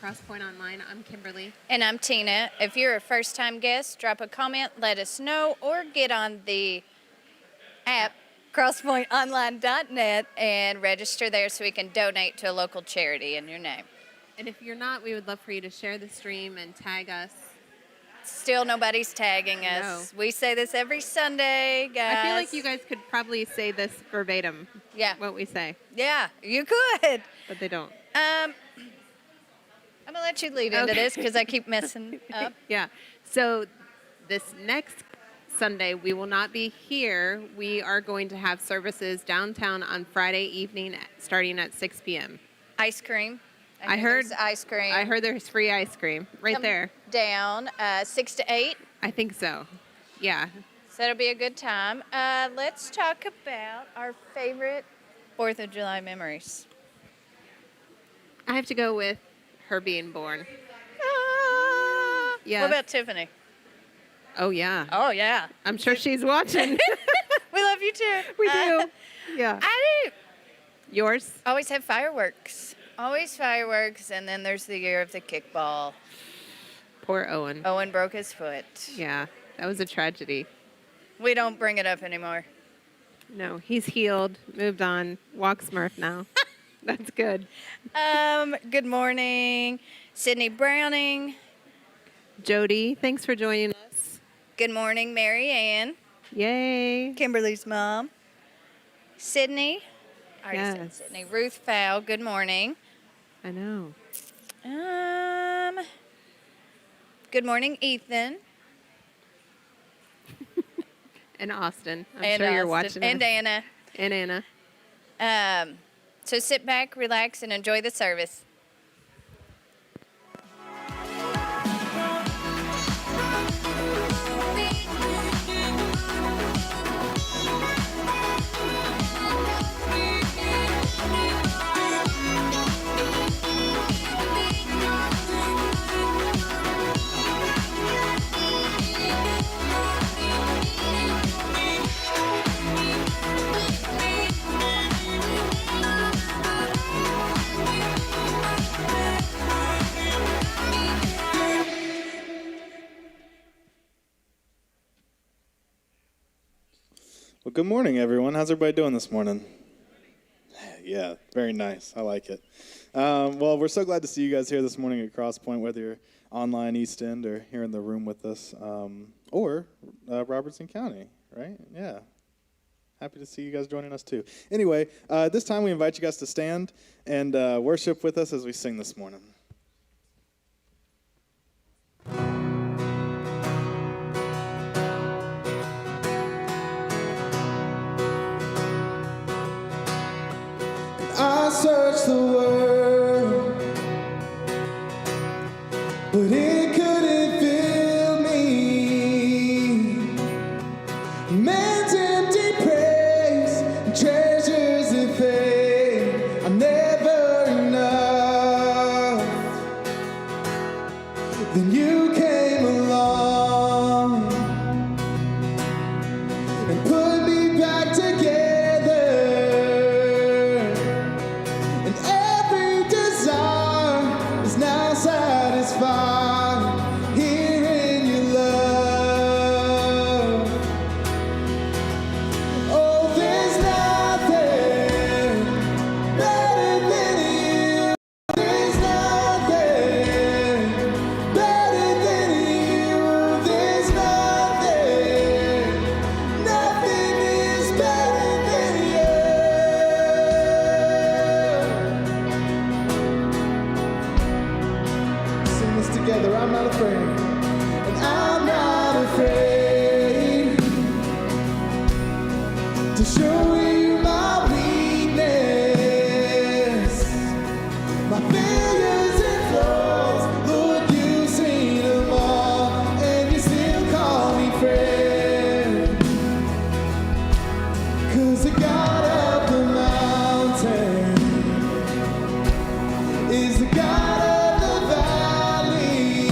CrossPoint Online. I'm Kimberly. And I'm Tina. If you're a first-time guest, drop a comment, let us know, or get on the app, CrossPointOnline.net, and register there so we can donate to a local charity in your name. And if you're not, we would love for you to share the stream and tag us. Still nobody's tagging us. No. We say this every Sunday, guys. I feel like you guys could probably say this verbatim. Yeah. What we say. Yeah, you could. But they don't. I'm going to let you lead into this because I keep messing up. Yeah. So this next Sunday, we will not be here. We are going to have services downtown on Friday evening starting at 6 p.m. Ice cream. I heard ice cream. I heard there's free ice cream right there. Down 6 to 8. I think so. Yeah. So that'll be a good time. Let's talk about our favorite 4th of July memories. I have to go with her being born. Yeah. What about Tiffany? Oh, yeah. Oh, yeah. I'm sure she's watching. We love you too. We do. Yeah. I do. Yours? Always have fireworks. Always fireworks, and then there's the year of the kickball. Poor Owen. Owen broke his foot. Yeah, that was a tragedy. We don't bring it up anymore. No, he's healed, moved on, walks Smurf now. That's good. Good morning, Sydney Browning. Jody, thanks for joining us. Good morning, Mary Ann. Yay. Kimberly's mom. Sydney. I already said Yes. Sydney. Ruth Fowl. Good morning. I know. Good morning, Ethan. And Austin. I'm And sure you're Austin. watching And us. Anna. And Anna. So sit back, relax, and enjoy the service. Well, good morning, everyone. How's everybody doing this morning? Yeah, very nice. I like it. Well, we're so glad to see you guys here this morning at CrossPoint, whether you're online East End or here in the room with us, or Robertson County, right? Yeah. Happy to see you guys joining us, too. Anyway, this time we invite you guys to stand and worship with us as we sing this morning. I searched the world, but it couldn't fill me. Man's empty praise, and treasures that fade are never enough. Then you came along and put me back together. Is the God of the valley.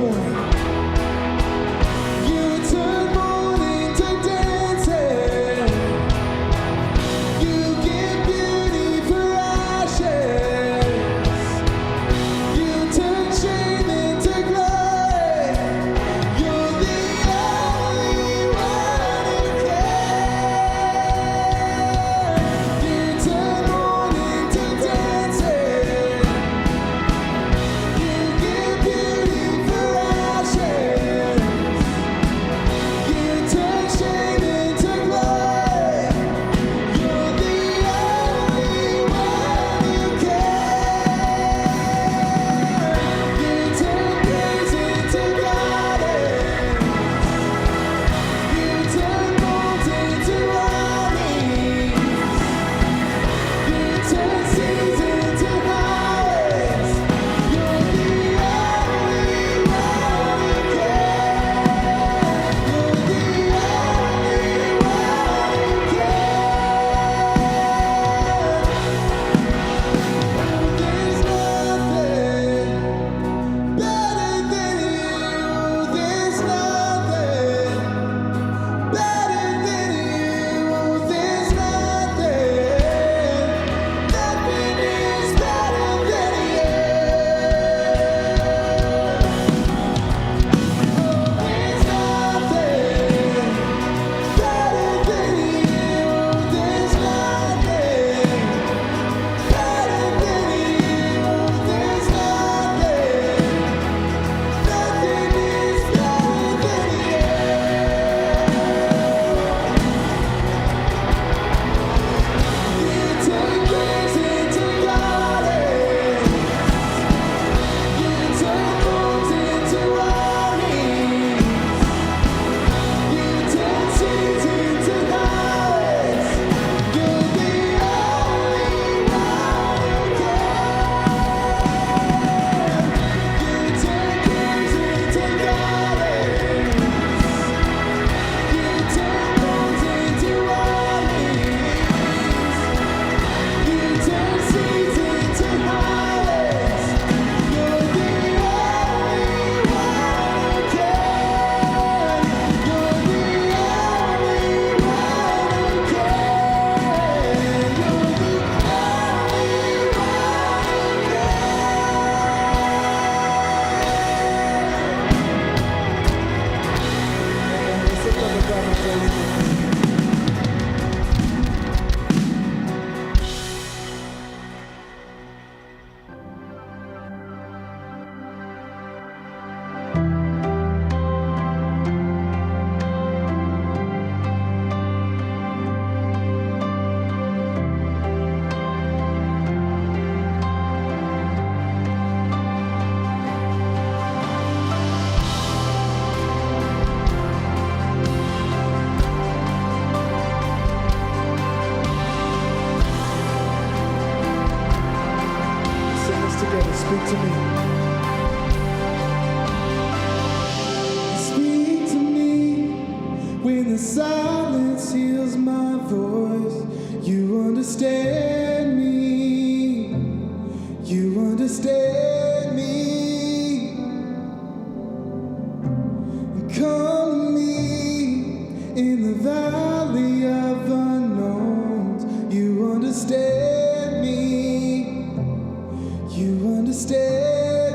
morning. You turn mourning to dancing. You give beauty for ashes. You turn shame into glory. You're the only one who cares. You turn mourning to dancing. You give beauty for ashes. You turn shame into glory. You're the only one who cares. You turn praise into gladness. You turn bones into armies. You turn seas into highways. You're the only one who cares. You're the only one who cares. There's nothing better than you. There's nothing better than you. There's nothing. Nothing is better than you. There's nothing better than you. There's nothing better than you. There's nothing. Nothing is better than you. You turn graves into gardens. You turn bones into armies. You turn seas into highways. You're the only one who cares. You turn graves into gardens. You turn bones into armies. You turn seas into highways. You're the only one who cares. You're the only one who cares. You're the only one who cares. Sing this together. Speak to me. Speak to me when the silence heals my voice. You understand me. You understand me. Come to me in the valley of unknowns. You understand me. You understand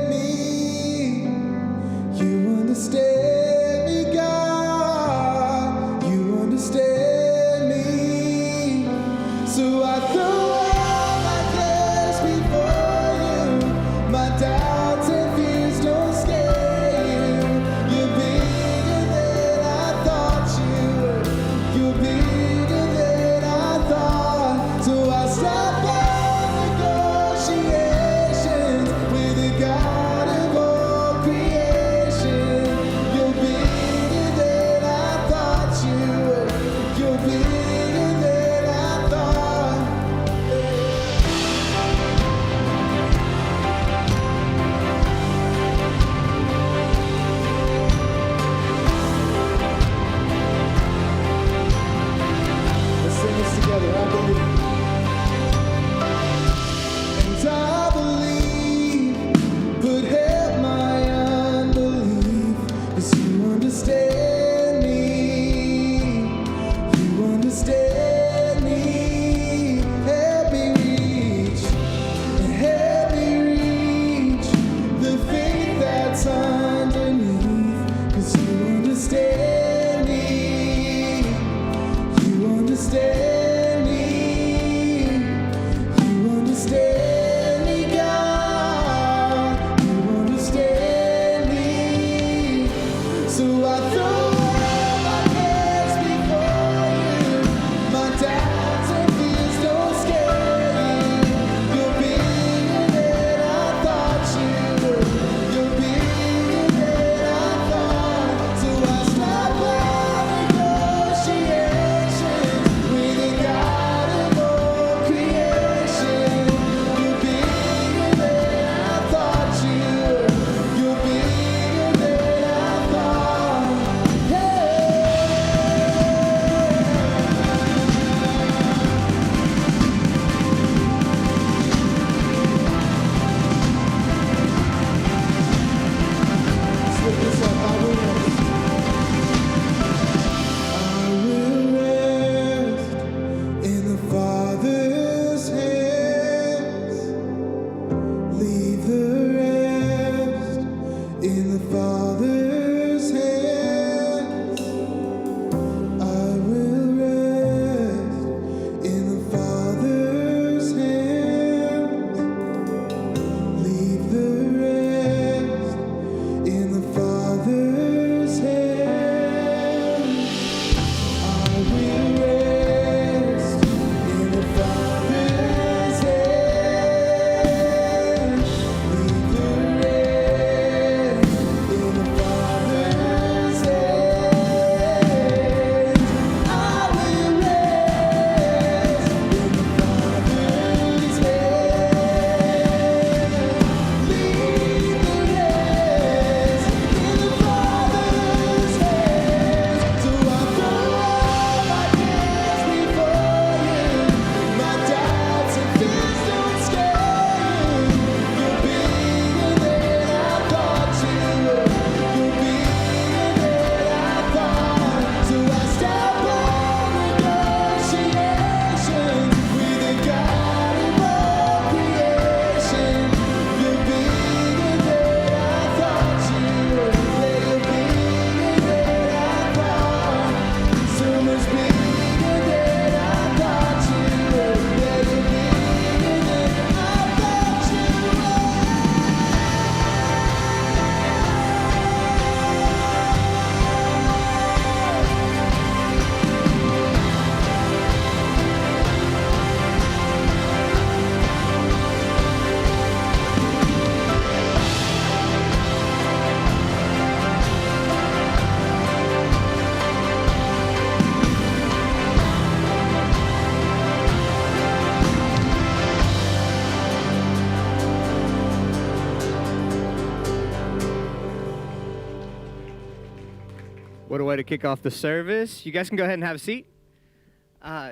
What a way to kick off the service. You guys can go ahead and have a seat.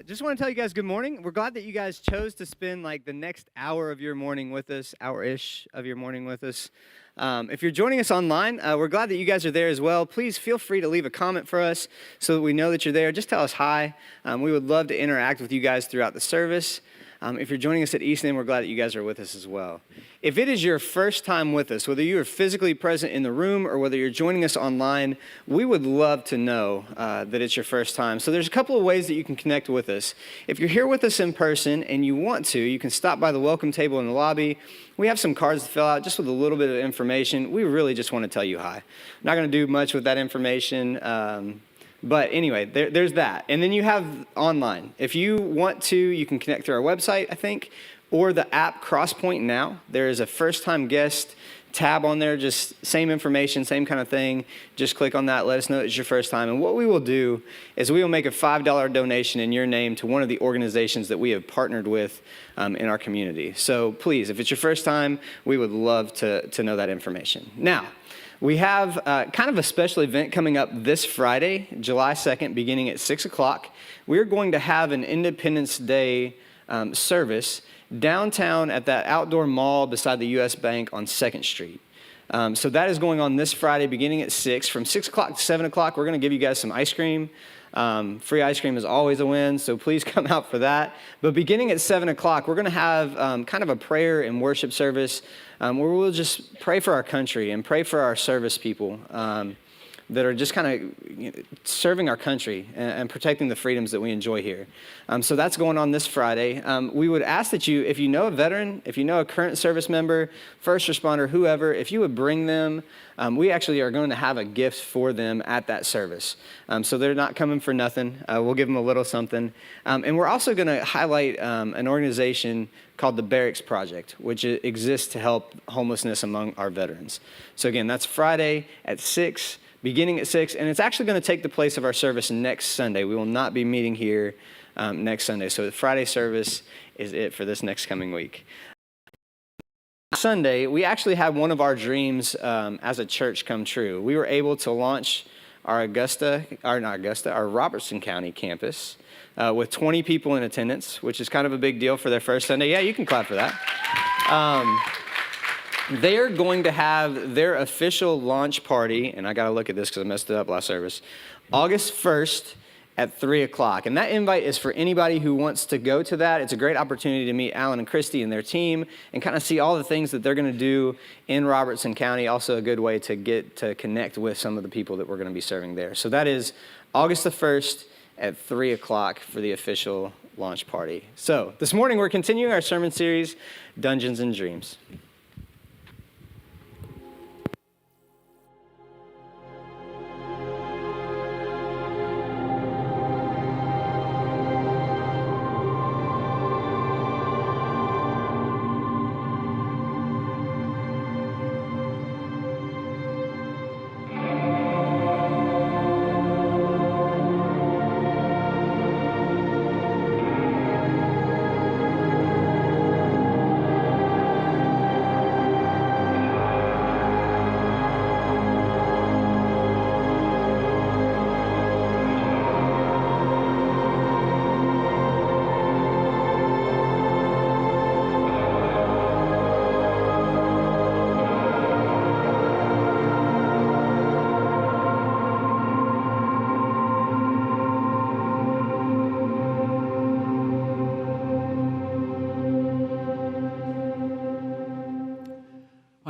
Just want to tell you guys good morning. We're glad that you guys chose to spend like the next hour of your morning with us, hour-ish of your morning with us. If you're joining us online, we're glad that you guys are there as well. Please feel free to leave a comment for us so that we know that you're there. Just tell us hi. We would love to interact with you guys throughout the service. If you're joining us at East End, we're glad that you guys are with us as well. If it is your first time with us, whether you are physically present in the room or whether you're joining us online, we would love to know that it's your first time. So there's a couple of ways that you can connect with us. If you're here with us in person and you want to, you can stop by the welcome table in the lobby. We have some cards to fill out just with a little bit of information. We really just want to tell you hi. I'm not going to do much with that information. But anyway, there's that. And then you have online. If you want to, you can connect through our website, I think, or the app CrossPoint Now. There is a first-time guest tab on there, just same information, same kind of thing. Just click on that, let us know it's your first time. And what we will do is we will make a $5 donation in your name to one of the organizations that we have partnered with in our community. So please, if it's your first time, we would love to know that information. Now, we have kind of a special event coming up this Friday, July 2nd, beginning at 6 o'clock. We're going to have an Independence Day service downtown at that outdoor mall beside the U.S. Bank on 2nd Street. So that is going on this Friday, beginning at 6. From 6 o'clock to 7 o'clock, we're going to give you guys some ice cream. Free ice cream is always a win, so please come out for that. But beginning at 7 o'clock, we're going to have kind of a prayer and worship service where we'll just pray for our country and pray for our service people that are just kind of serving our country and protecting the freedoms that we enjoy here. So that's going on this Friday. We would ask that you, if you know a veteran, if you know a current service member, first responder, whoever, if you would bring them. We actually are going to have a gift for them at that service. So they're not coming for nothing. We'll give them a little something. And we're also going to highlight an organization called the Barracks Project, which exists to help homelessness among our veterans. So again, that's Friday at 6, beginning at 6, and it's actually going to take the place of our service next Sunday. We will not be meeting here next Sunday. So the Friday service is it for this next coming week. Sunday, we actually had one of our dreams as a church come true. We were able to launch our Robertson County campus with 20 people in attendance, which is kind of a big deal for their first Sunday. Yeah, you can clap for that. They're going to have their official launch party, and I got to look at this because I messed it up last service, August 1st at 3 o'clock. And that invite is for anybody who wants to go to that. It's a great opportunity to meet Alan and Christy and their team and kind of see all the things that they're going to do in Robertson County. Also a good way to get to connect with some of the people that we're going to be serving there. So that is August the 1st at 3 o'clock for the official launch party. So this morning we're continuing our sermon series, Dungeons and Dreams.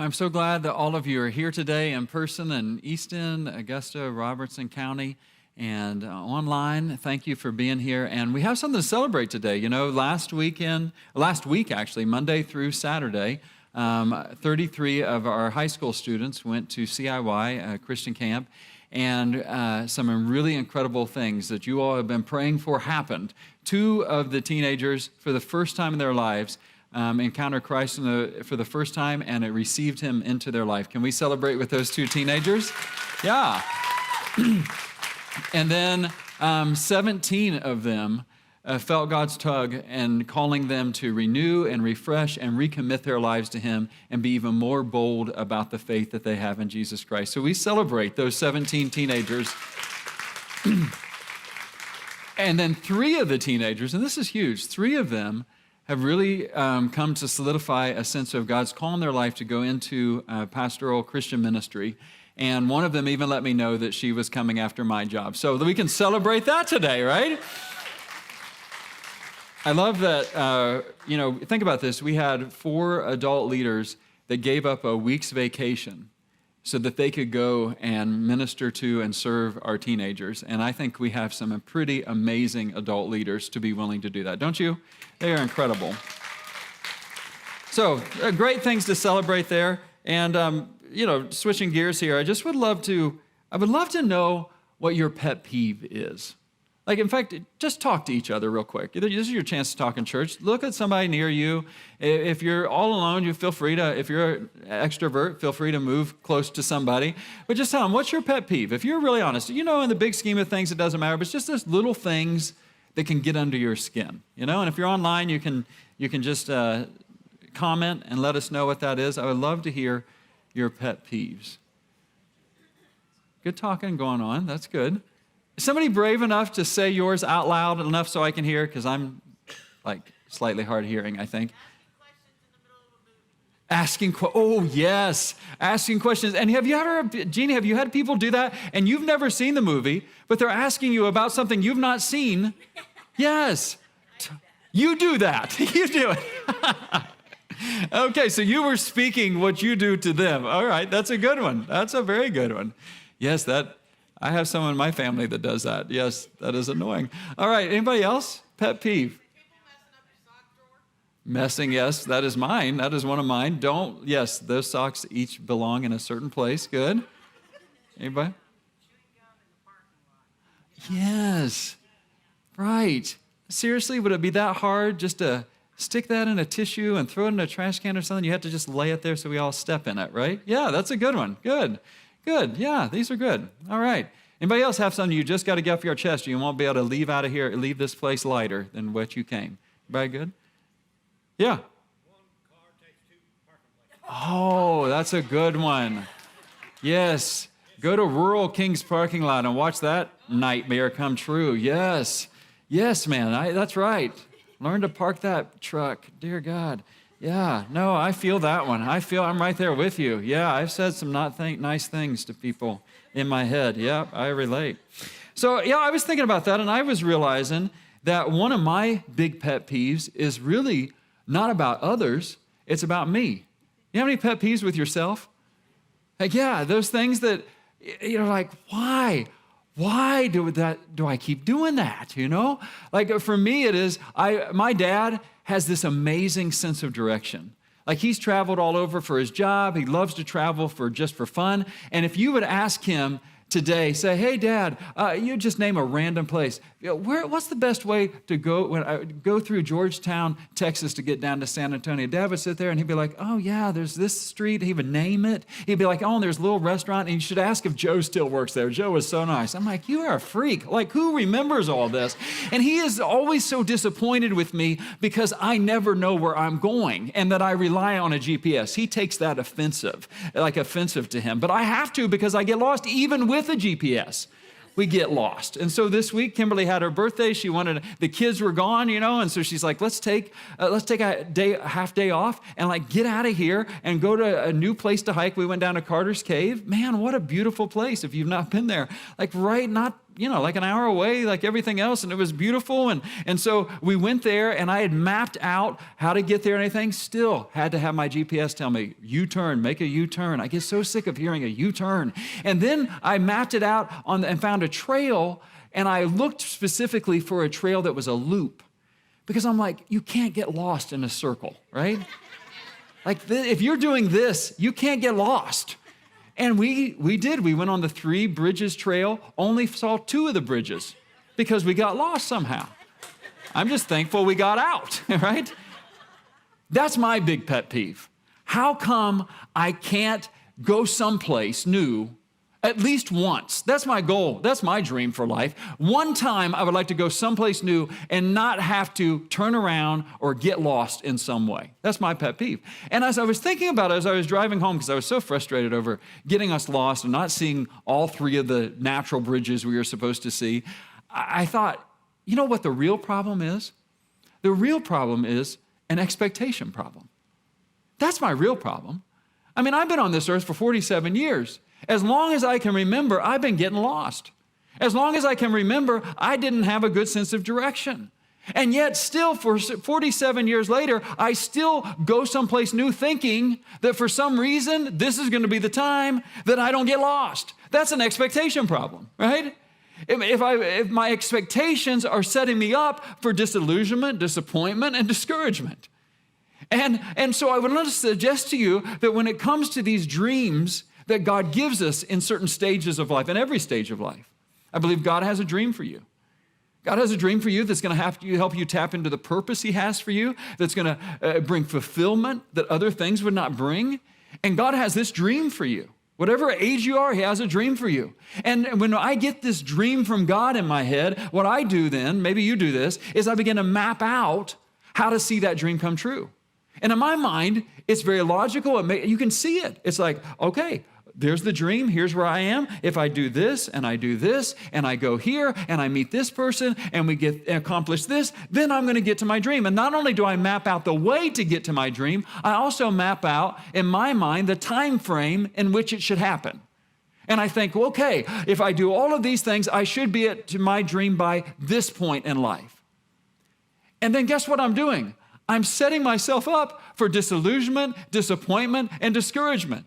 I'm so glad that all of you are here today in person in East End, Augusta, Robertson County, and online. Thank you for being here. And we have something to celebrate today. You know, last week actually, Monday through Saturday, 33 of our high school students went to CIY, Christian Camp, and some really incredible things that you all have been praying for happened. 2 of the teenagers, for the first time in their lives, encountered Christ for the first time, and it received him into their life. Can we celebrate with those 2 teenagers? Yeah. And then 17 of them felt God's tug and calling them to renew and refresh and recommit their lives to him and be even more bold about the faith that they have in Jesus Christ. So we celebrate those 17 teenagers And then 3 of the teenagers, and this is huge, 3 of them have really come to solidify a sense of God's call in their life to go into pastoral Christian ministry. And one of them even let me know that she was coming after my job. So we can celebrate that today, right? I love that, think about this. We had 4 adult leaders that gave up a week's vacation so that they could go and minister to and serve our teenagers. And I think we have some pretty amazing adult leaders to be willing to do that, don't you? They are incredible. So great things to celebrate there. And, switching gears here, I would love to know what your pet peeve is. Like, in fact, just talk to each other real quick. This is your chance to talk in church. Look at somebody near you. If you're all alone, you feel free to, if you're an extrovert, feel free to move close to somebody. But just tell them, what's your pet peeve? If you're really honest, in the big scheme of things, it doesn't matter, but it's just those little things that can get under your skin, And if you're online, you can just comment and let us know what that is. I would love to hear your pet peeves. Good talking going on. That's good. Is somebody brave enough to say yours out loud enough so I can hear? Because I'm slightly hard hearing, I think. Asking questions. And Jeannie, have you had people do that? And you've never seen the movie, but they're asking you about something you've not seen. Yes. You do that. You do it. Okay, so you were speaking what you do to them. All right, that's a good one. That's a very good one. Yes, I have someone in my family that does that. Yes, that is annoying. All right, anybody else? Pet peeve? Messing, yes, that is mine. That is one of mine. Yes, those socks each belong in a certain place. Good. Anybody? Yes, right. Seriously, would it be that hard just to stick that in a tissue and throw it in a trash can or something? You have to just lay it there so we all step in it, right? Yeah, that's a good one. Good. Yeah, these are good. All right. Anybody else have something you just got to get off your chest? You won't be able to leave this place lighter than what you came. Everybody good? Yeah. One car takes 2 parking places. Oh, that's a good one. Yes. Go to rural King's parking lot and watch that nightmare come true. Yes. Yes, man. That's right. Learn to park that truck. Dear God. Yeah, no, I feel that one. I'm right there with you. Yeah, I've said some nice things to people in my head. Yeah, I relate. So, yeah, I was thinking about that, and I was realizing that one of my big pet peeves is really not about others. It's about me. You have any pet peeves with yourself? Like, yeah, those things that, like, why? Why do I keep doing that, Like, for me, it is, my dad has this amazing sense of direction. Like, he's traveled all over for his job. He loves to travel just for fun. And if you would ask him today, say, hey, Dad, you just name a random place. What's the best way to go when I go through Georgetown, Texas to get down to San Antonio? Dad would sit there and he'd be like, oh, yeah, there's this street. He would name it. He'd be like, oh, and there's a little restaurant, and you should ask if Joe still works there. Joe is so nice. I'm like, you are a freak. Like, who remembers all this? And he is always so disappointed with me because I never know where I'm going and that I rely on a GPS. He takes that offensive to him. But I have to, because I get lost even with a GPS. We get lost. And so this week, Kimberly had her birthday. The kids were gone, and so she's like, let's take a half day off and get out of here and go to a new place to hike. We went down to Carter's Cave. Man, what a beautiful place if you've not been there. Like an hour away, like everything else, and it was beautiful. And so we went there, and I had mapped out how to get there and anything. Still had to have my GPS tell me, U-turn, make a U-turn. I get so sick of hearing a U-turn. And then I mapped it out and found a trail, and I looked specifically for a trail that was a loop. Because I'm like, you can't get lost in a circle, right? If you're doing this, you can't get lost. And we did. We went on the 3 Bridges Trail, only saw 2 of the bridges because we got lost somehow. I'm just thankful we got out, right? That's my big pet peeve. How come I can't go someplace new At least once. That's my goal. That's my dream for life. One time I would like to go someplace new and not have to turn around or get lost in some way. That's my pet peeve. And as I was thinking about it, as I was driving home, because I was so frustrated over getting us lost and not seeing all three of the natural bridges we were supposed to see, I thought, you know what the real problem is? The real problem is an expectation problem. That's my real problem. I mean, I've been on this earth for 47 years. As long as I can remember, I've been getting lost. As long as I can remember, I didn't have a good sense of direction. And yet still, for 47 years later, I still go someplace new thinking that for some reason, this is going to be the time that I don't get lost. That's an expectation problem, right? If my expectations are setting me up for disillusionment, disappointment, and discouragement. And so I would like to suggest to you that when it comes to these dreams that God gives us in certain stages of life, in every stage of life, I believe God has a dream for you. God has a dream for you that's going to help you tap into the purpose He has for you, that's going to bring fulfillment that other things would not bring. And God has this dream for you. Whatever age you are, He has a dream for you. And when I get this dream from God in my head, what I do then, maybe you do this, is I begin to map out how to see that dream come true. And in my mind, it's very logical. You can see it. It's like, okay, there's the dream. Here's where I am. If I do this and I do this and I go here and I meet this person and we accomplish this, then I'm going to get to my dream. And not only do I map out the way to get to my dream, I also map out in my mind the time frame in which it should happen. And I think, okay, if I do all of these things, I should be at my dream by this point in life. And then guess what I'm doing? I'm setting myself up for disillusionment, disappointment, and discouragement.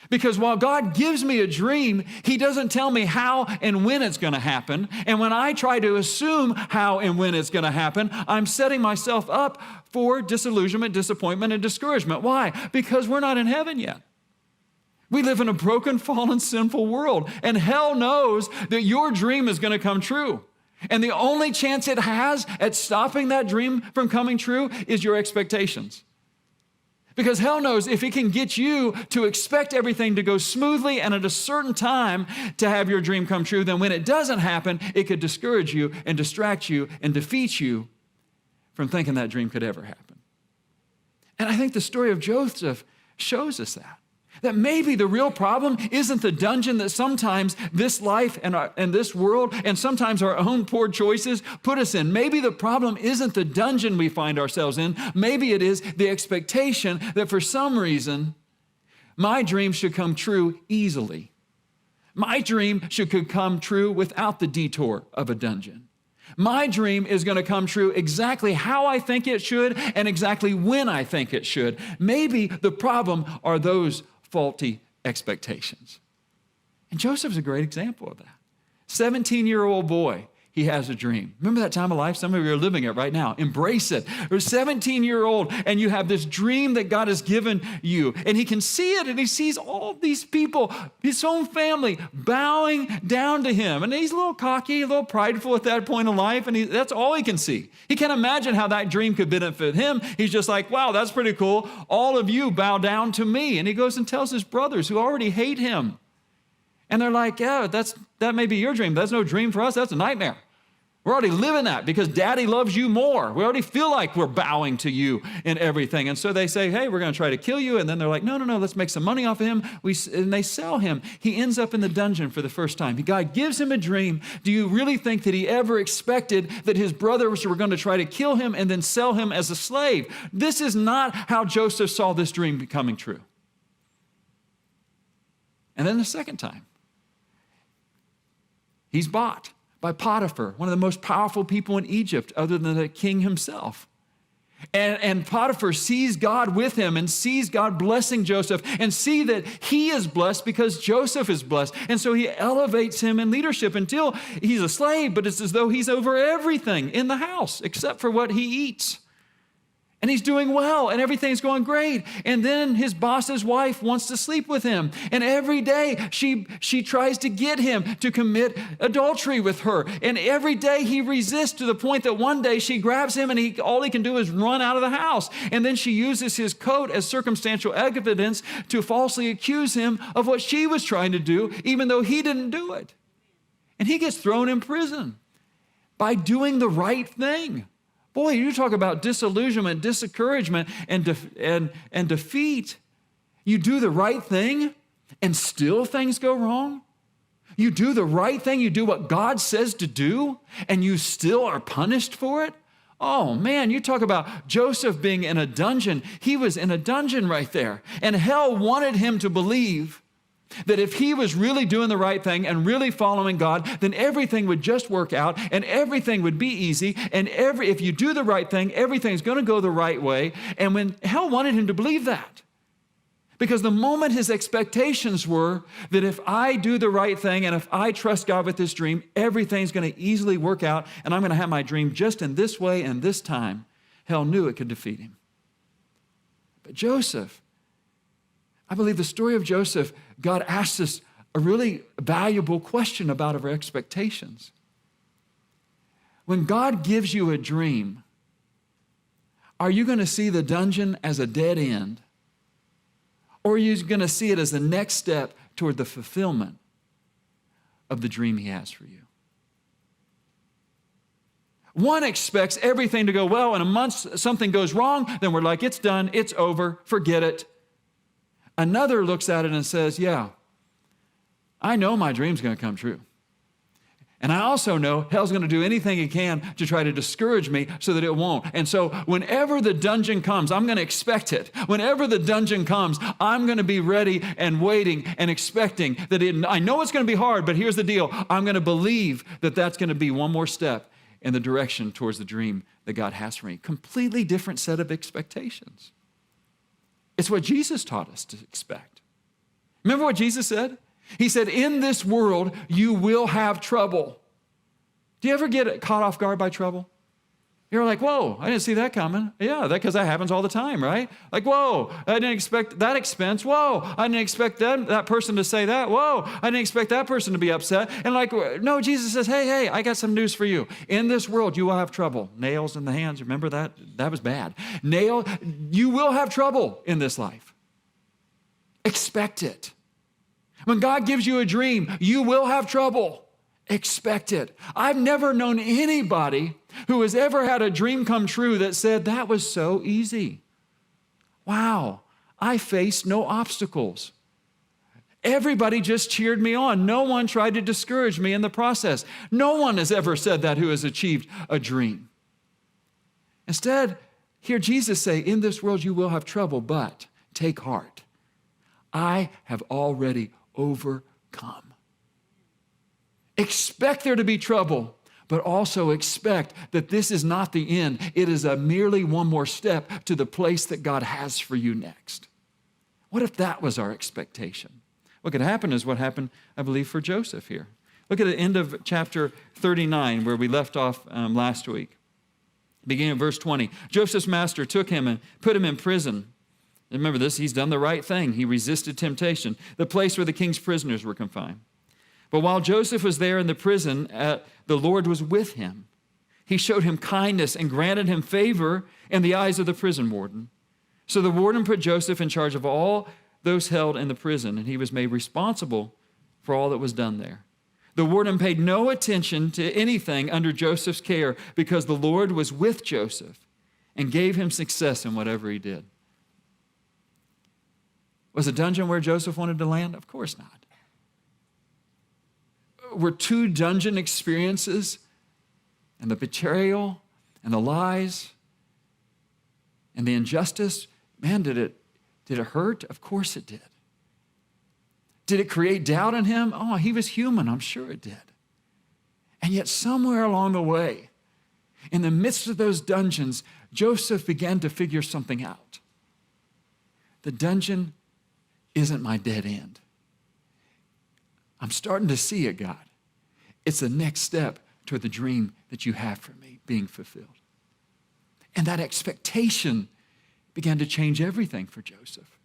Because while God gives me a dream, He doesn't tell me how and when it's going to happen. And when I try to assume how and when it's going to happen, I'm setting myself up for disillusionment, disappointment, and discouragement. Why? Because we're not in heaven yet. We live in a broken, fallen, sinful world. And hell knows that your dream is going to come true. And the only chance it has at stopping that dream from coming true is your expectations. Because hell knows if it can get you to expect everything to go smoothly and at a certain time to have your dream come true, then when it doesn't happen, it could discourage you and distract you and defeat you from thinking that dream could ever happen. And I think the story of Joseph shows us that maybe the real problem isn't the dungeon that sometimes this life and this world and sometimes our own poor choices put us in. Maybe the problem isn't the dungeon we find ourselves in. Maybe it is the expectation that for some reason, my dream should come true easily. My dream should come true without the detour of a dungeon. My dream is going to come true exactly how I think it should and exactly when I think it should. Maybe the problem are those faulty expectations. And Joseph's a great example of that. 17-year-old boy, he has a dream. Remember that time of life? Some of you are living it right now. Embrace it. You're 17-year-old and you have this dream that God has given you. And he can see it and he sees all these people, his own family, bowing down to him. And he's a little cocky, a little prideful at that point in life. And that's all he can see. He can't imagine how that dream could benefit him. He's just like, wow, that's pretty cool. All of you bow down to me. And he goes and tells his brothers who already hate him. And they're like, yeah, that may be your dream. That's no dream for us. That's a nightmare. We're already living that because Daddy loves you more. We already feel like we're bowing to you in everything. And so they say, hey, we're going to try to kill you. And then they're like, no, let's make some money off of him. And they sell him. He ends up in the dungeon for the first time. God gives him a dream. Do you really think that he ever expected that his brothers were going to try to kill him and then sell him as a slave? This is not how Joseph saw this dream becoming true. And then the second time, he's bought by Potiphar, one of the most powerful people in Egypt other than the king himself. And Potiphar sees God with him and sees God blessing Joseph and see that he is blessed because Joseph is blessed. And so he elevates him in leadership until he's a slave, but it's as though he's over everything in the house except for what he eats. And he's doing well, and everything's going great. And then his boss's wife wants to sleep with him. And every day she tries to get him to commit adultery with her. And every day he resists, to the point that one day she grabs him and all he can do is run out of the house. And then she uses his coat as circumstantial evidence to falsely accuse him of what she was trying to do, even though he didn't do it. And he gets thrown in prison by doing the right thing. Boy, you talk about disillusionment, discouragement, and defeat. You do the right thing, and still things go wrong. You do the right thing, you do what God says to do, and you still are punished for it. Oh man, you talk about Joseph being in a dungeon. He was in a dungeon right there. And hell wanted him to believe that if he was really doing the right thing and really following God, then everything would just work out and everything would be easy. And if you do the right thing, everything's going to go the right way. And when hell wanted him to believe that, because the moment his expectations were that if I do the right thing and if I trust God with this dream, everything's going to easily work out and I'm going to have my dream just in this way and this time, hell knew it could defeat him. But Joseph, I believe the story of Joseph, God asks us a really valuable question about our expectations. When God gives you a dream, are you going to see the dungeon as a dead end? Or are you going to see it as the next step toward the fulfillment of the dream he has for you? One expects everything to go well, and once something goes wrong, then we're like, it's done, it's over, forget it. Another looks at it and says, yeah, I know my dream's going to come true. And I also know hell's going to do anything it can to try to discourage me so that it won't. And so whenever the dungeon comes, I'm going to expect it. Whenever the dungeon comes, I'm going to be ready and waiting and expecting that I know it's going to be hard, but here's the deal. I'm going to believe that that's going to be one more step in the direction towards the dream that God has for me. Completely different set of expectations. It's what Jesus taught us to expect. Remember what Jesus said? He said, in this world, you will have trouble. Do you ever get caught off guard by trouble? You're like, whoa, I didn't see that coming. Yeah, because that happens all the time, right? Like, whoa, I didn't expect that expense. Whoa, I didn't expect that person to say that. Whoa, I didn't expect that person to be upset. And like, no, Jesus says, hey, I got some news for you. In this world, you will have trouble. Nails in the hands, remember that? That was bad. You will have trouble in this life. Expect it. When God gives you a dream, you will have trouble. Expect it. I've never known anybody who has ever had a dream come true that said, that was so easy. Wow, I faced no obstacles. Everybody just cheered me on. No one tried to discourage me in the process. No one has ever said that who has achieved a dream. Instead, hear Jesus say, in this world you will have trouble, but take heart. I have already overcome. Expect there to be trouble, but also expect that this is not the end. It is merely one more step to the place that God has for you next. What if that was our expectation? What could happen is what happened, I believe, for Joseph here. Look at the end of chapter 39, where we left off last week. Beginning of verse 20. Joseph's master took him and put him in prison. Remember this, he's done the right thing. He resisted temptation, the place where the king's prisoners were confined. But while Joseph was there in the prison, the Lord was with him. He showed him kindness and granted him favor in the eyes of the prison warden. So the warden put Joseph in charge of all those held in the prison, and he was made responsible for all that was done there. The warden paid no attention to anything under Joseph's care because the Lord was with Joseph and gave him success in whatever he did. Was a dungeon where Joseph wanted to land? Of course not. Were two dungeon experiences and the betrayal and the lies and the injustice, man, did it hurt? Of course it did. Did it create doubt in him? Oh, he was human. I'm sure it did. And yet somewhere along the way, in the midst of those dungeons, Joseph began to figure something out. The dungeon isn't my dead end. I'm starting to see it, God. It's the next step toward the dream that you have for me being fulfilled. And that expectation began to change everything for Joseph.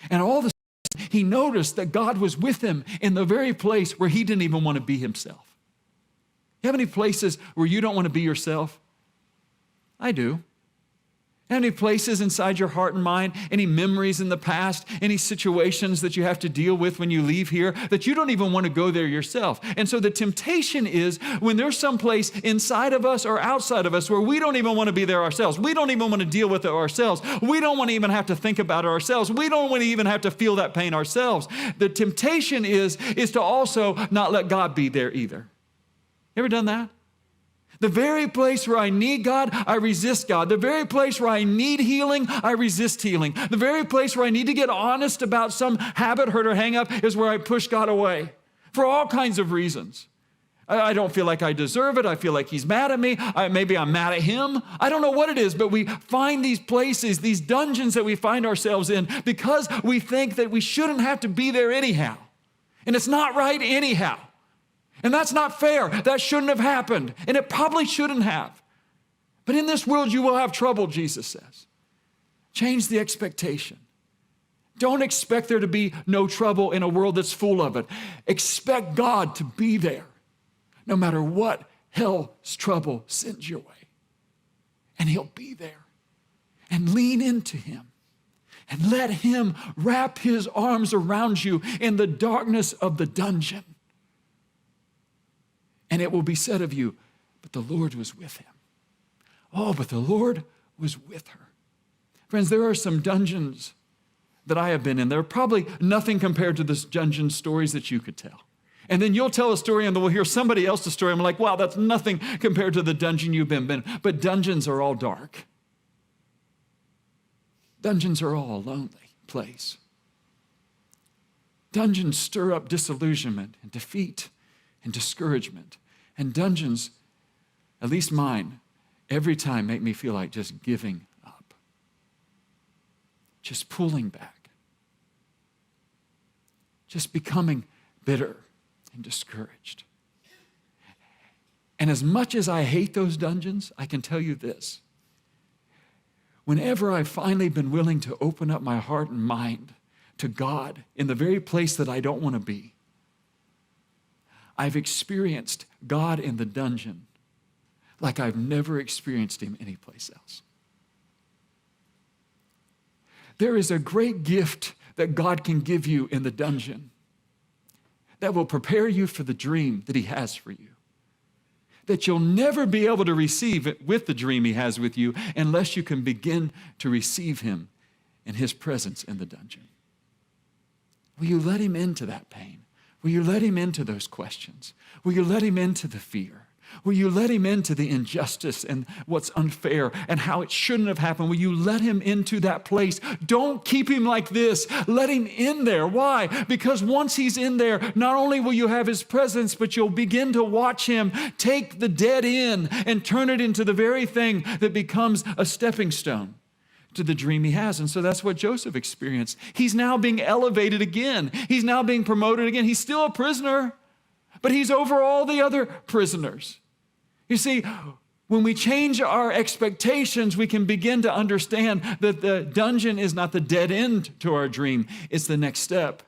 And all of a sudden, he noticed that God was with him in the very place where he didn't even want to be himself. You have any places where you don't want to be yourself? I do. Any places inside your heart and mind, any memories in the past, any situations that you have to deal with when you leave here that you don't even want to go there yourself. And so the temptation is when there's some place inside of us or outside of us where we don't even want to be there ourselves. We don't even want to deal with it ourselves. We don't want to even have to think about it ourselves. We don't want to even have to feel that pain ourselves. The temptation is to also not let God be there either. You ever done that? The very place where I need God, I resist God. The very place where I need healing, I resist healing. The very place where I need to get honest about some habit, hurt, or hang up is where I push God away for all kinds of reasons. I don't feel like I deserve it. I feel like he's mad at me. Maybe I'm mad at him. I don't know what it is, but we find these places, these dungeons that we find ourselves in because we think that we shouldn't have to be there anyhow. And it's not right anyhow. And that's not fair. That shouldn't have happened. And it probably shouldn't have. But in this world, you will have trouble, Jesus says. Change the expectation. Don't expect there to be no trouble in a world that's full of it. Expect God to be there, no matter what hell's trouble sends your way. And he'll be there. And lean into him. And let him wrap his arms around you in the darkness of the dungeon. And it will be said of you, but the Lord was with him. Oh, but the Lord was with her. Friends, there are some dungeons that I have been in. They're probably nothing compared to the dungeon stories that you could tell. And then you'll tell a story and then we'll hear somebody else's story. I'm like, wow, that's nothing compared to the dungeon you've been in. But dungeons are all dark. Dungeons are all a lonely place. Dungeons stir up disillusionment and defeat and discouragement. And dungeons, at least mine, every time make me feel like just giving up. Just pulling back. Just becoming bitter and discouraged. And as much as I hate those dungeons, I can tell you this. Whenever I've finally been willing to open up my heart and mind to God in the very place that I don't want to be, I've experienced God in the dungeon like I've never experienced him anyplace else. There is a great gift that God can give you in the dungeon that will prepare you for the dream that he has for you. That you'll never be able to receive it with the dream he has with you unless you can begin to receive him in his presence in the dungeon. Will you let him into that pain? Will you let him into those questions? Will you let him into the fear? Will you let him into the injustice and what's unfair and how it shouldn't have happened? Will you let him into that place? Don't keep him like this. Let him in there. Why? Because once he's in there, not only will you have his presence, but you'll begin to watch him take the dead end and turn it into the very thing that becomes a stepping stone to the dream he has. And so that's what Joseph experienced. He's now being elevated again. He's now being promoted again. He's still a prisoner, but he's over all the other prisoners. You see, when we change our expectations, we can begin to understand that the dungeon is not the dead end to our dream. It's the next step.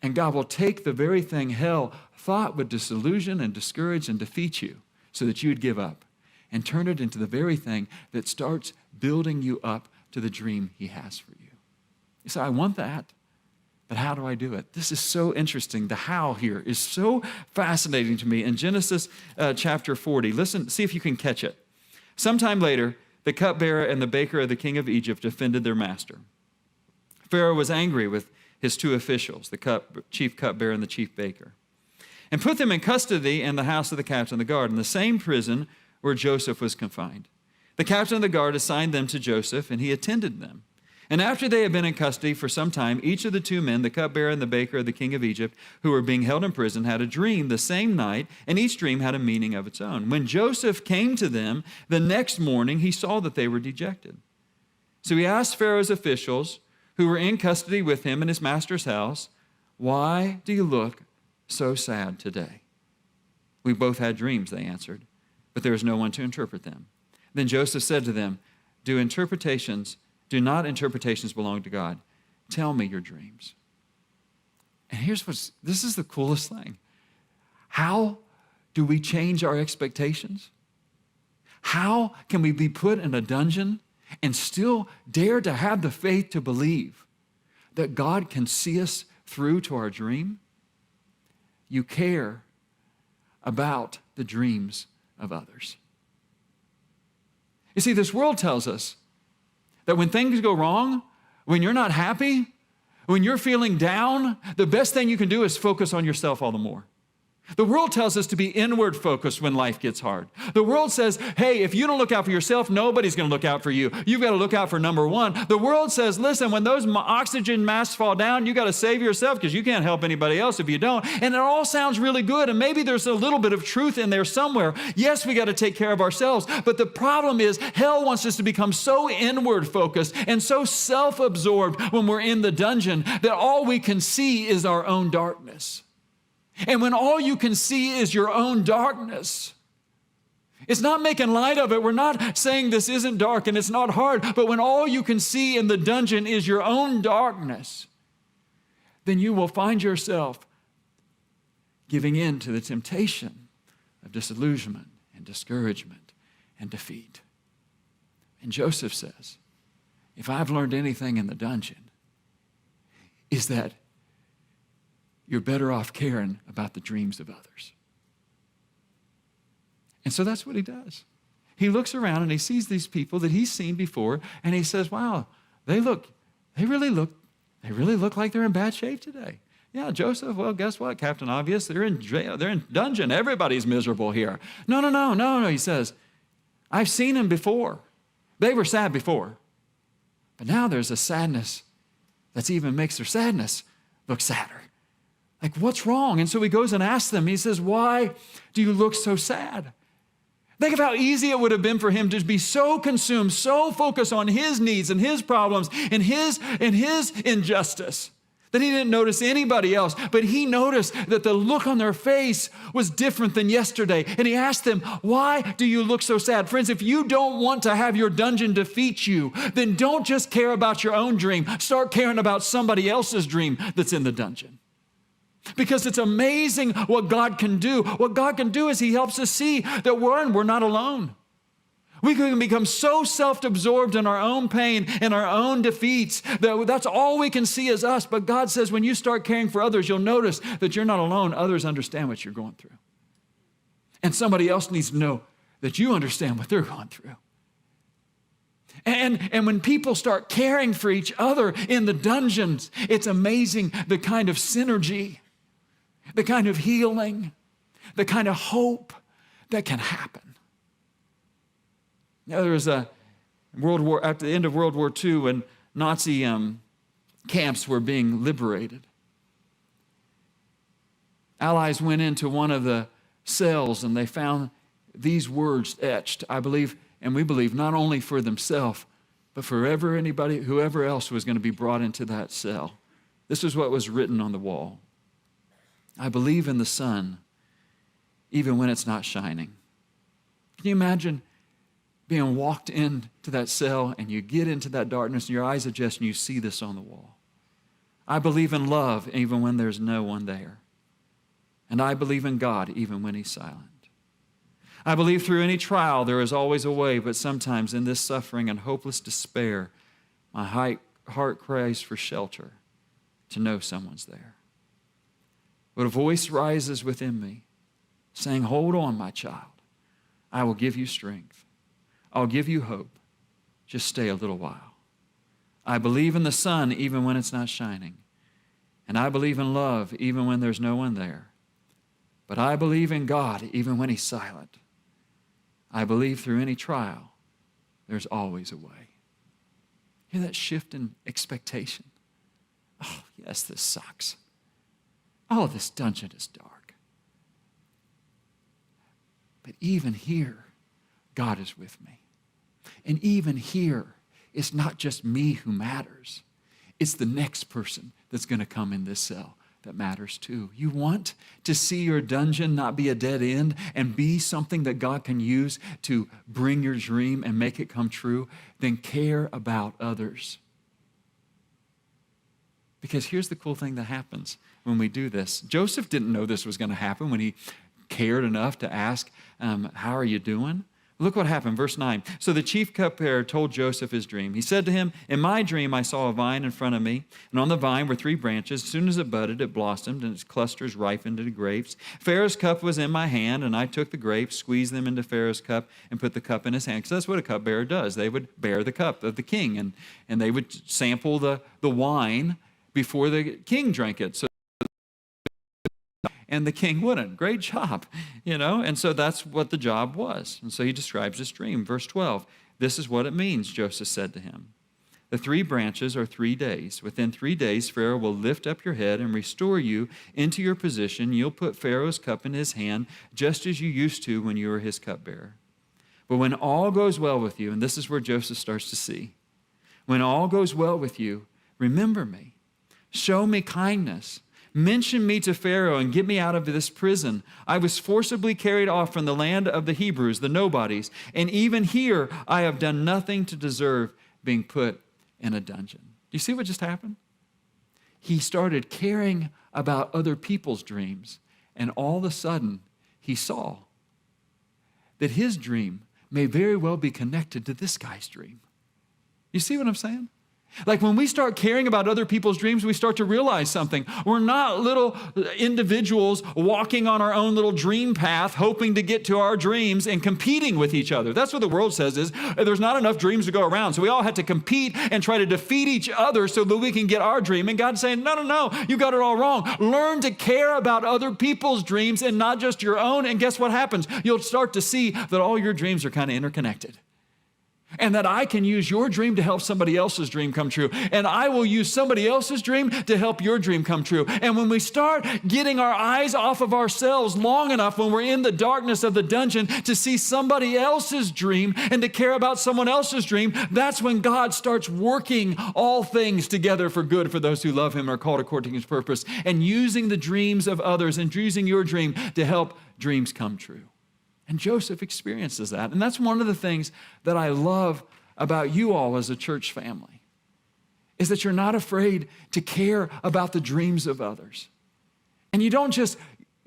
And God will take the very thing hell thought would disillusion and discourage and defeat you so that you'd give up and turn it into the very thing that starts building you up to the dream he has for you. You say, I want that, but how do I do it? This is so interesting. The how here is so fascinating to me. In Genesis chapter 40, listen, see if you can catch it. Sometime later, the cupbearer and the baker of the king of Egypt offended their master. Pharaoh was angry with his two officials, the chief cupbearer and the chief baker, and put them in custody in the house of the captain of the guard, in the same prison where Joseph was confined. The captain of the guard assigned them to Joseph, and he attended them. And after they had been in custody for some time, each of the two men, the cupbearer and the baker of the king of Egypt, who were being held in prison, had a dream the same night, and each dream had a meaning of its own. When Joseph came to them the next morning, he saw that they were dejected. So he asked Pharaoh's officials, who were in custody with him in his master's house, "Why do you look so sad today?" "We both had dreams," they answered, "but there is no one to interpret them." Then Joseph said to them, do not interpretations belong to God? Tell me your dreams. And this is the coolest thing. How do we change our expectations? How can we be put in a dungeon and still dare to have the faith to believe that God can see us through to our dream? You care about the dreams of others. You see, this world tells us that when things go wrong, when you're not happy, when you're feeling down, the best thing you can do is focus on yourself all the more. The world tells us to be inward focused when life gets hard. The world says, hey, if you don't look out for yourself, nobody's going to look out for you. You've got to look out for number one. The world says, listen, when those oxygen masks fall down, you got to save yourself because you can't help anybody else if you don't. And it all sounds really good. And maybe there's a little bit of truth in there somewhere. Yes, we got to take care of ourselves. But the problem is hell wants us to become so inward focused and so self-absorbed when we're in the dungeon that all we can see is our own darkness. And when all you can see is your own darkness, it's not making light of it. We're not saying this isn't dark and it's not hard, but when all you can see in the dungeon is your own darkness, then you will find yourself giving in to the temptation of disillusionment and discouragement and defeat. And Joseph says, if I've learned anything in the dungeon, is that you're better off caring about the dreams of others. And so that's what he does. He looks around and he sees these people that he's seen before, and he says, wow, they really look like they're in bad shape today. Yeah, Joseph, well, guess what, Captain Obvious? They're in jail, they're in dungeon. Everybody's miserable here. No, he says, I've seen them before. They were sad before. But now there's a sadness that even makes their sadness look sadder. Like, what's wrong? And so he goes and asks them, he says, why do you look so sad? Think of how easy it would have been for him to be so consumed, so focused on his needs and his problems and his injustice that he didn't notice anybody else. But he noticed that the look on their face was different than yesterday. And he asked them, why do you look so sad? Friends, if you don't want to have your dungeon defeat you, then don't just care about your own dream. Start caring about somebody else's dream that's in the dungeon. Because it's amazing what God can do. What God can do is he helps us see that we're not alone. We can become so self-absorbed in our own pain and our own defeats that that's all we can see is us. But God says when you start caring for others, you'll notice that you're not alone. Others understand what you're going through. And somebody else needs to know that you understand what they're going through. And when people start caring for each other in the dungeons, it's amazing the kind of synergy, the kind of healing, the kind of hope that can happen. There was a at the end of World War II when Nazi camps were being liberated. Allies went into one of the cells and they found these words etched, I believe, and we believe not only for themselves, but for whoever else was going to be brought into that cell. This is what was written on the wall. I believe in the sun, even when it's not shining. Can you imagine being walked into that cell and you get into that darkness and your eyes adjust and you see this on the wall? I believe in love even when there's no one there. And I believe in God even when he's silent. I believe through any trial there is always a way, but sometimes in this suffering and hopeless despair, my heart cries for shelter, to know someone's there. But a voice rises within me saying, hold on, my child. I will give you strength. I'll give you hope. Just stay a little while. I believe in the sun even when it's not shining. And I believe in love even when there's no one there. But I believe in God even when he's silent. I believe through any trial, there's always a way. Hear that shift in expectation? Oh, yes, this sucks. Oh, this dungeon is dark. But even here, God is with me. And even here, it's not just me who matters. It's the next person that's going to come in this cell that matters too. You want to see your dungeon not be a dead end and be something that God can use to bring your dream and make it come true, then care about others. Because here's the cool thing that happens when we do this. Joseph didn't know this was going to happen when he cared enough to ask, how are you doing? Look what happened, verse 9. So the chief cupbearer told Joseph his dream. He said to him, in my dream I saw a vine in front of me, and on the vine were 3 branches. As soon as it budded, it blossomed, and its clusters ripened into grapes. Pharaoh's cup was in my hand, and I took the grapes, squeezed them into Pharaoh's cup, and put the cup in his hand. Because that's what a cupbearer does. They would bear the cup of the king, and they would sample the wine before the king drank it. So and the king wouldn't. Great job, And so that's what the job was. And so he describes his dream. Verse 12, this is what it means, Joseph said to him. The 3 branches are 3 days. Within 3 days, Pharaoh will lift up your head and restore you into your position. You'll put Pharaoh's cup in his hand, just as you used to when you were his cupbearer. But when all goes well with you, and this is where Joseph starts to see, when all goes well with you, remember me. Show me kindness. Mention me to Pharaoh and get me out of this prison. I was forcibly carried off from the land of the Hebrews, the nobodies, and even here I have done nothing to deserve being put in a dungeon. Do you see what just happened? He started caring about other people's dreams, and all of a sudden he saw that his dream may very well be connected to this guy's dream. You see what I'm saying? Like when we start caring about other people's dreams, we start to realize something. We're not little individuals walking on our own little dream path, hoping to get to our dreams and competing with each other. That's what the world says is there's not enough dreams to go around. So we all have to compete and try to defeat each other so that we can get our dream. And God's saying, no, you got it all wrong. Learn to care about other people's dreams and not just your own. And guess what happens? You'll start to see that all your dreams are kind of interconnected. And that I can use your dream to help somebody else's dream come true. And I will use somebody else's dream to help your dream come true. And when we start getting our eyes off of ourselves long enough when we're in the darkness of the dungeon to see somebody else's dream and to care about someone else's dream, that's when God starts working all things together for good for those who love him and are called according to his purpose, and using the dreams of others and using your dream to help dreams come true. And Joseph experiences that. And that's one of the things that I love about you all as a church family, is that you're not afraid to care about the dreams of others. And you don't just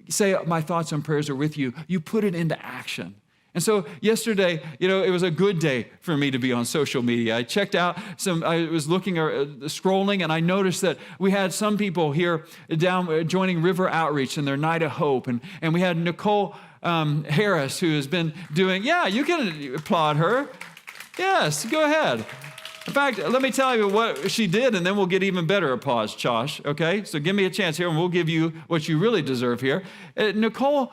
say, my thoughts and prayers are with you. You put it into action. And so yesterday, it was a good day for me to be on social media. I checked out I was looking, scrolling, and I noticed that we had some people here down joining River Outreach in their Night of Hope. And we had Nicole Harris, who has been doing, you can applaud her. Yes, go ahead. In fact, let me tell you what she did, and then we'll get even better applause, Josh, okay? So give me a chance here, and we'll give you what you really deserve here. Nicole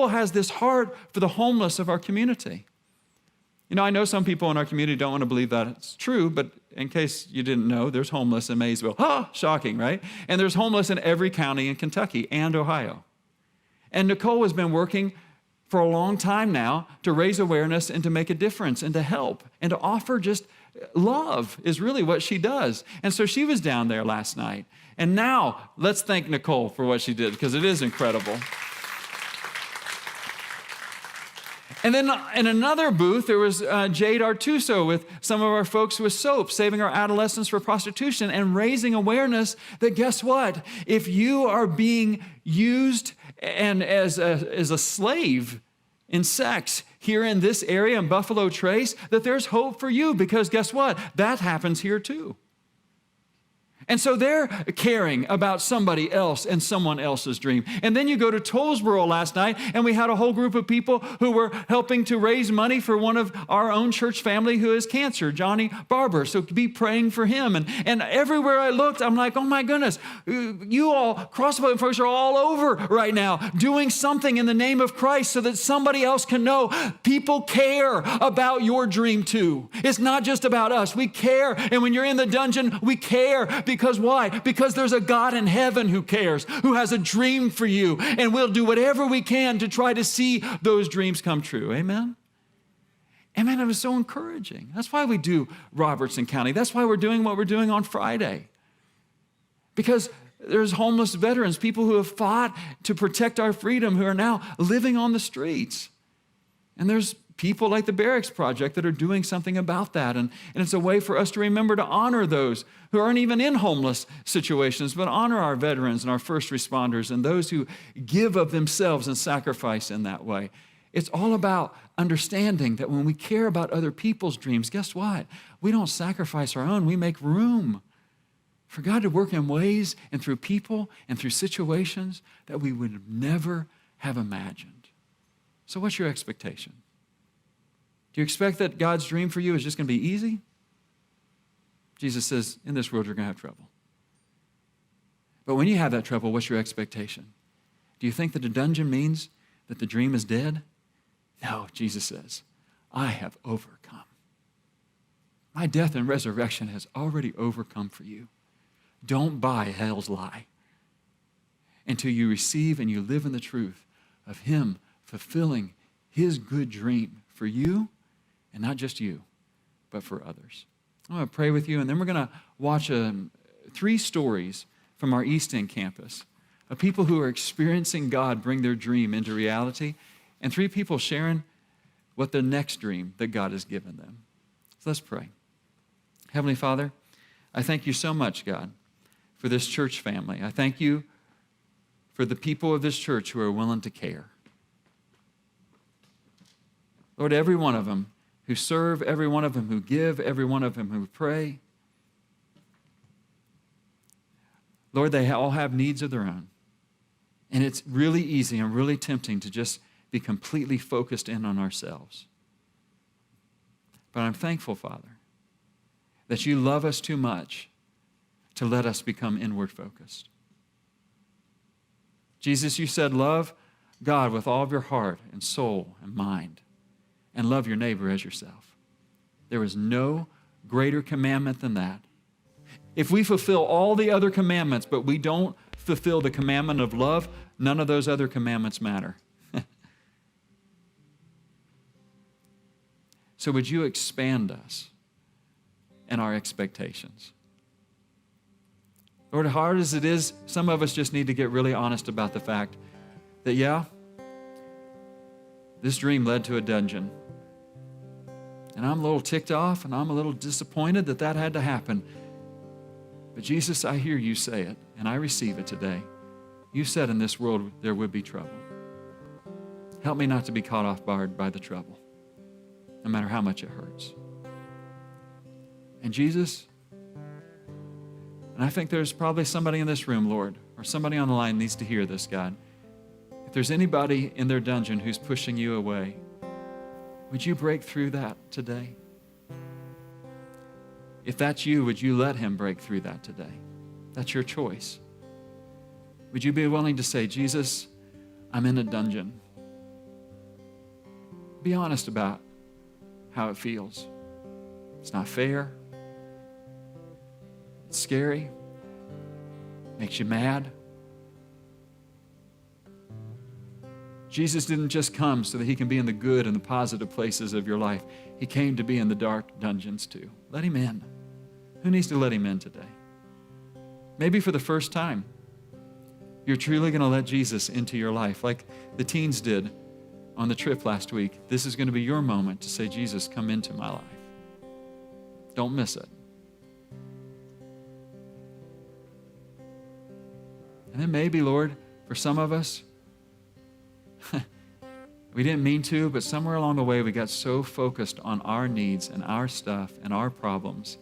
has this heart for the homeless of our community. I know some people in our community don't want to believe that it's true, but in case you didn't know, there's homeless in Maysville. Shocking, right? And there's homeless in every county in Kentucky and Ohio. And Nicole has been working for a long time now to raise awareness and to make a difference and to help and to offer just love is really what she does. And so she was down there last night. And now let's thank Nicole for what she did, because it is incredible. And then in another booth, there was Jade Artuso with some of our folks with SOAP, Saving Our Adolescents for Prostitution, and raising awareness that, guess what? If you are being used and as a slave in sex here in this area in Buffalo Trace, that there's hope for you, because guess what? That happens here too. And so they're caring about somebody else and someone else's dream. And then you go to Tollsboro last night, and we had a whole group of people who were helping to raise money for one of our own church family who has cancer, Johnny Barber. So be praying for him. And everywhere I looked, I'm like, oh my goodness, you all, CrossPoint folks, are all over right now doing something in the name of Christ so that somebody else can know people care about your dream too. It's not just about us. We care. And when you're in the dungeon, we care. Because why? Because there's a God in heaven who cares, who has a dream for you, and we'll do whatever we can to try to see those dreams come true. Amen? Amen. It was so encouraging. That's why we do Robertson County. That's why we're doing what we're doing on Friday. Because There's homeless veterans, people who have fought to protect our freedom, who are now living on the streets. And there's people like the Barracks Project that are doing something about that. And it's a way for us to remember to honor those who aren't even in homeless situations, but honor our veterans and our first responders and those who give of themselves and sacrifice in that way. It's all about understanding that when we care about other people's dreams, guess what? We don't sacrifice our own. We make room for God to work in ways and through people and through situations that we would never have imagined. So what's your expectation? Do you expect that God's dream for you is just going to be easy? Jesus says, in this world, you're going to have trouble. But when you have that trouble, what's your expectation? Do you think that a dungeon means that the dream is dead? No, Jesus says, I have overcome. My death and resurrection has already overcome for you. Don't buy hell's lie until you receive and you live in the truth of Him fulfilling His good dream for you, and not just you, but for others. I'm going to pray with you, and then we're going to watch 3 stories from our East End campus of people who are experiencing God bring their dream into reality, and 3 people sharing what their next dream that God has given them. So let's pray. Heavenly Father, I thank you so much, God, for this church family. I thank you for the people of this church who are willing to care. Lord, every one of them who serve, every one of them who give, every one of them who pray. Lord, they all have needs of their own. And it's really easy and really tempting to just be completely focused in on ourselves. But I'm thankful, Father, that you love us too much to let us become inward focused. Jesus, you said, love God with all of your heart and soul and mind, and love your neighbor as yourself. There is no greater commandment than that. If we fulfill all the other commandments, but we don't fulfill the commandment of love, none of those other commandments matter. So would you expand us and our expectations? Lord, hard as it is, some of us just need to get really honest about the fact that, yeah, this dream led to a dungeon. And I'm a little ticked off and I'm a little disappointed that that had to happen. But Jesus, I hear you say it and I receive it today. You said in this world there would be trouble. Help me not to be caught off guard by the trouble, no matter how much it hurts. And Jesus, and I think there's probably somebody in this room, Lord, or somebody on the line needs to hear this, God. If there's anybody in their dungeon who's pushing you away, would you break through that today? If that's you, would you let him break through that today? That's your choice. Would you be willing to say, Jesus, I'm in a dungeon. Be honest about how it feels. It's not fair. It's scary. Makes you mad. Jesus didn't just come so that he can be in the good and the positive places of your life. He came to be in the dark dungeons too. Let him in. Who needs to let him in today? Maybe for the first time, you're truly going to let Jesus into your life like the teens did on the trip last week. This is going to be your moment to say, Jesus, come into my life. Don't miss it. And then maybe, Lord, for some of us, we didn't mean to, but somewhere along the way we got so focused on our needs and our stuff and our problems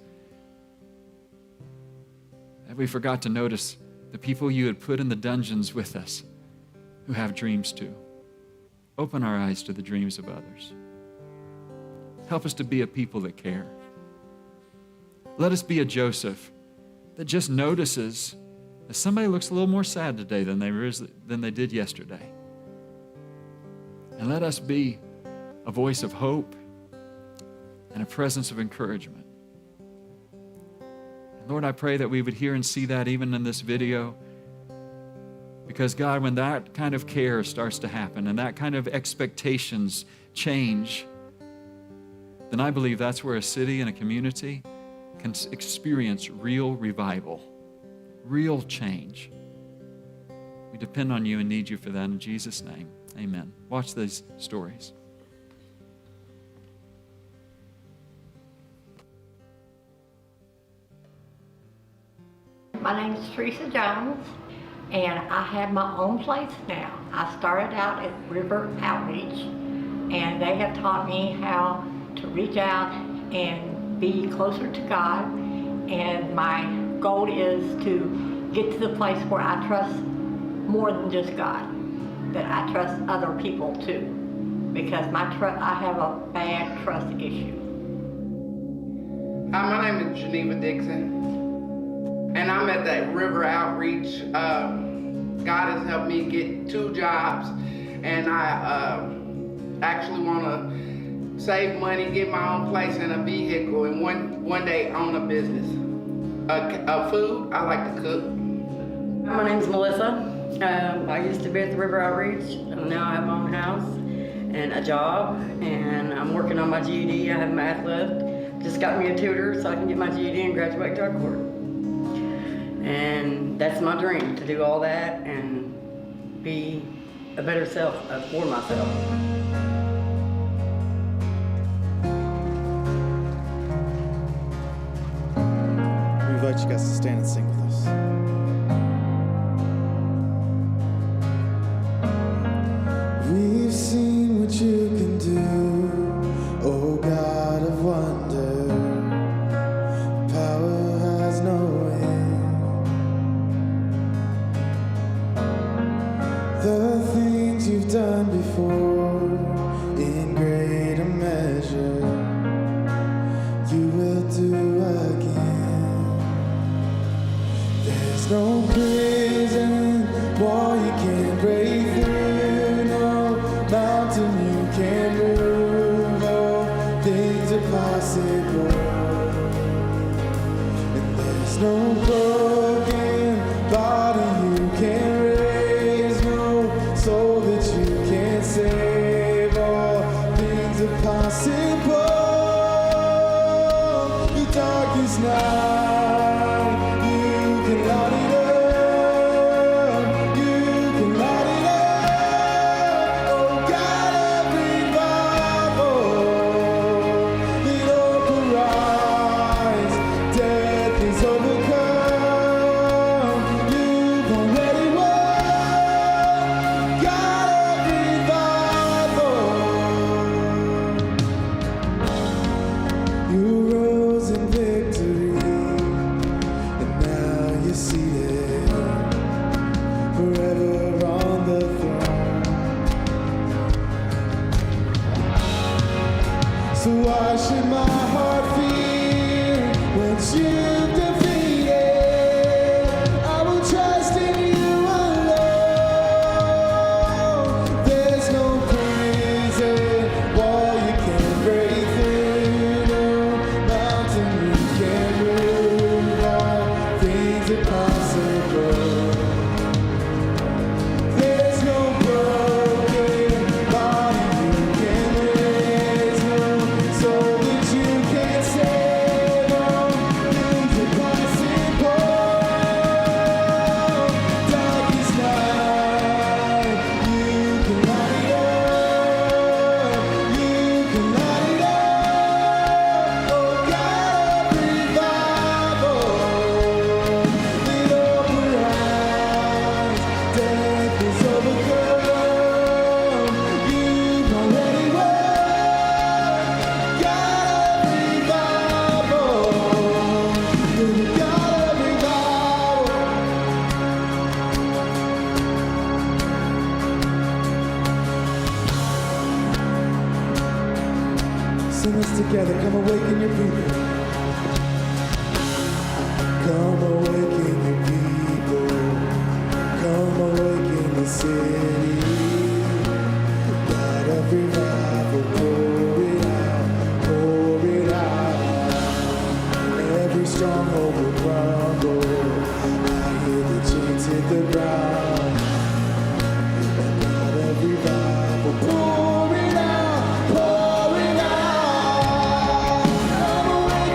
that we forgot to notice the people you had put in the dungeons with us who have dreams too. Open our eyes to the dreams of others. Help us to be a people that care. Let us be a Joseph that just notices that somebody looks a little more sad today than they did yesterday. And let us be a voice of hope and a presence of encouragement. And Lord, I pray that we would hear and see that even in this video. Because God, when that kind of care starts to happen and that kind of expectations change, then I believe that's where a city and a community can experience real revival. real change. We depend on you and need you for that in Jesus' name. Amen. Watch these stories. My name is Teresa Jones, and I have my own place now. I started out at River Outreach, and they have taught me how to reach out and be closer to God. And my goal is to get to the place where I trust more than just God, that I trust other people too, because I have a bad trust issue. Hi, my name is Geneva Dixon, and I'm at that River Outreach. God has helped me get 2 jobs, and I actually want to save money, get my own place and a vehicle, and one day own a business. Food, I like to cook. My name's Melissa. I used to be at the River Outreach, and now I have my own house and a job, and I'm working on my GED. I have math left. Just got me a tutor so I can get my GED and graduate drug court. And that's my dream, to do all that and be a better self for myself. We invite you guys to stand and sing with us. We've seen what you can do, oh God of wonder. Power has no end. The things you've done before, in greater measure, you will do again. There's no prison wall you can't break through, no mountain you can't move, all things are possible. And there's no broken body you can't raise, no soul that you can't save, all things are possible. The darkest night, you can light it up, you can light it up. Oh God of revival, lead up arise, death is overcome, you've already won. God of revival, you rose in victory, and now you're seated forever on the throne. So why should my heart fear when you've defeated? I will trust in you alone. There's no prison wall you can't break through, no mountain you can't move, all things are possible. There's no broken body you can raise, no soul that you can't save, all things are possible. Darkest night, you can light it up, you can light it up. Oh God of revival, lead up arise, death is overcome, you've already won. God of revival, you're the God of revival. Sing this together, come awaken your people. Come awaken your people. Come awaken the city. God of revival, pour it out, pour it out. Every stronghold will crumble. I hear the chains hit the ground. And God of revival, pour it out, pour it out. Come awaken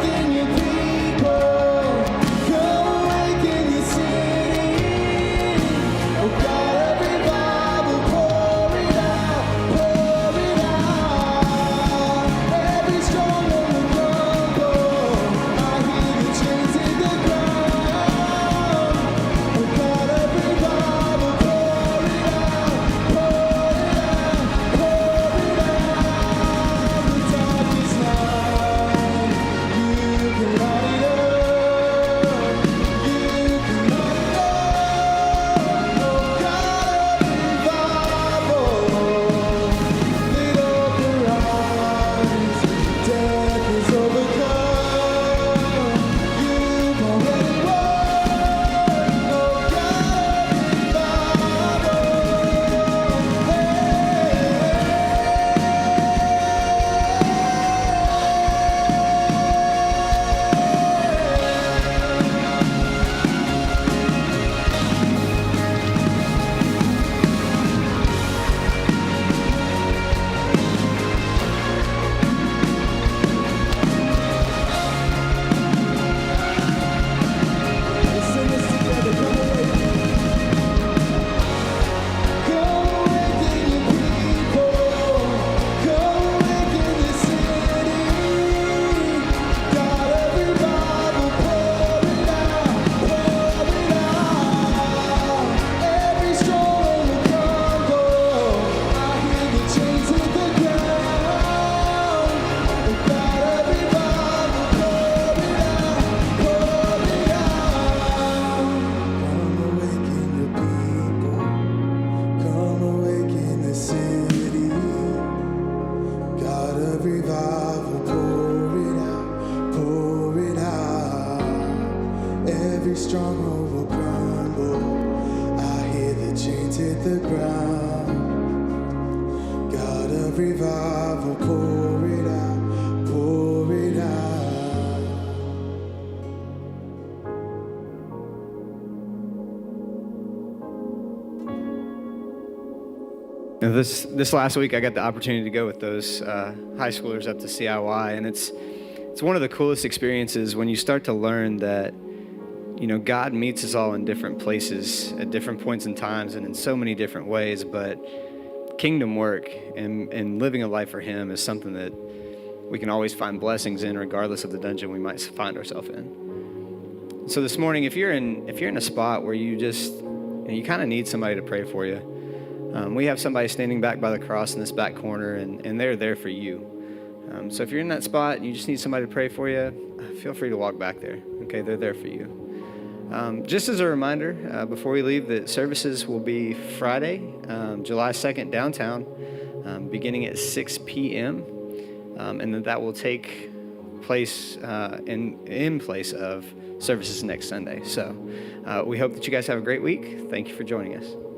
chains hit the ground. God of revival, pour it out, pour it out. Now this last week, I got the opportunity to go with those high schoolers up to CIY, and it's one of the coolest experiences when you start to learn that, you know, God meets us all in different places at different points in times and in so many different ways, but kingdom work and living a life for Him is something that we can always find blessings in, regardless of the dungeon we might find ourselves in. So this morning, if you're in a spot where you kind of need somebody to pray for you, we have somebody standing back by the cross in this back corner, and they're there for you. So if you're in that spot and you just need somebody to pray for you, feel free to walk back there. Okay, they're there for you. Just as a reminder, before we leave, the services will be Friday, July 2nd, downtown, beginning at 6 p.m., and that will take place in place of services next Sunday. So we hope that you guys have a great week. Thank you for joining us.